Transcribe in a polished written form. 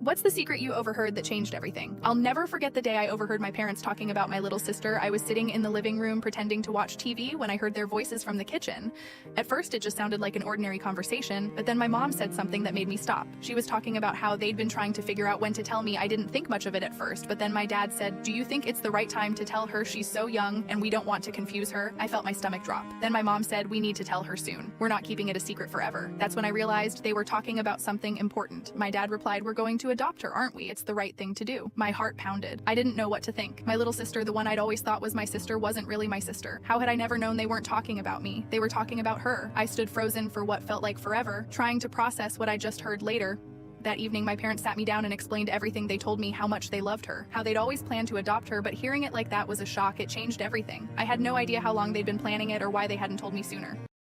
What's the secret you overheard that changed everything? I'll never forget the day I overheard my parents talking about my little sister. I was sitting in the living room pretending to watch TV when I heard their voices from the kitchen. At first, it just sounded like an ordinary conversation, but then my mom said something that made me stop. She was talking about how they'd been trying to figure out when to tell me. I didn't think much of it at first, but then my dad said, "Do you think it's the right time to tell her? She's so young and we don't want to confuse her." I felt my stomach drop. Then my mom said, "We need to tell her soon. We're not keeping it a secret forever." That's when I realized they were talking about something important. My dad replied, "We're going to adopt her, aren't we? It's the right thing to do." My heart pounded. I didn't know what to think. My little sister, the one I'd always thought was my sister, wasn't really my sister. How had I never known they weren't talking about me? They were talking about her. I stood frozen for what felt like forever, trying to process what I just heard later. That evening, my parents sat me down and explained everything. They told me how much they loved her, how they'd always planned to adopt her, but hearing it like that was a shock. It changed everything. I had no idea how long they'd been planning it or why they hadn't told me sooner.